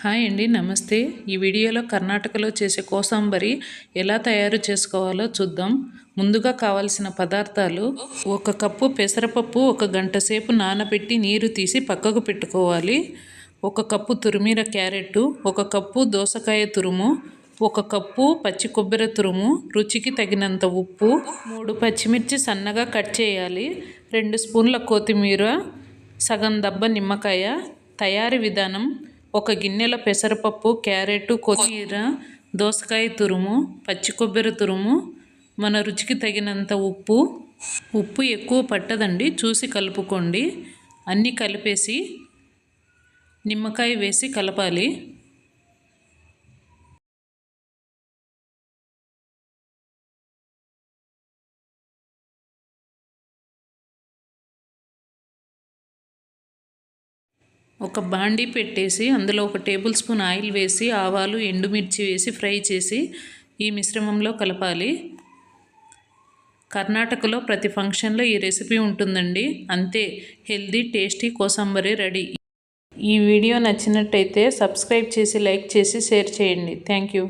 Hi అండి, నమస్తే. ఈ వీడియోలో కర్ణాటకలో చేసే కోసాంబరి ఎలా తయారు చేసుకోవాలో చూద్దాం. ముందుగా కావాల్సిన పదార్థాలు: 1 కప్పు పెసరపప్పు 1 గంట సేపు నానబెట్టి నీరు తీసి పక్కకు పెట్టుకోవాలి. 1 కప్పు తురిమిన క్యారెట్, 1 కప్పు దోసకాయ తురుము, 1 కప్పు పచ్చి కొబ్బరి తురుము, రుచికి తగినంత ఉప్పు, 3 పచ్చిమిర్చి సన్నగా కట్ చేయాలి, 2 స్పూన్ల కొత్తిమీర, సగం దబ్బ నిమ్మకాయ. తయారీ విధానం: 1 గిన్నెలో పెసరపప్పు, క్యారెట్, కొత్తిమీర, దోసకాయ తురుము, పచ్చి కొబ్బరి తురుము, మన రుచికి తగినంత ఉప్పు. ఉప్పు ఎక్కువ పట్టదండి, చూసి కలుపుకోండి. అన్నీ కలిపేసి నిమ్మకాయ వేసి కలపాలి. ఒక బాండీ పెట్టేసి అందులో 1 టేబుల్ స్పూన్ ఆయిల్ వేసి ఆవాలు, ఎండుమిర్చి వేసి ఫ్రై చేసి ఈ మిశ్రమంలో కలపాలి. కర్ణాటకలో ప్రతి ఫంక్షన్లో ఈ రెసిపీ ఉంటుందండి. అంతే, హెల్దీ టేస్టీ కోసాంబరి రెడీ. ఈ వీడియో నచ్చినట్టయితే సబ్స్క్రైబ్ చేసి, లైక్ చేసి, షేర్ చేయండి. Thank you.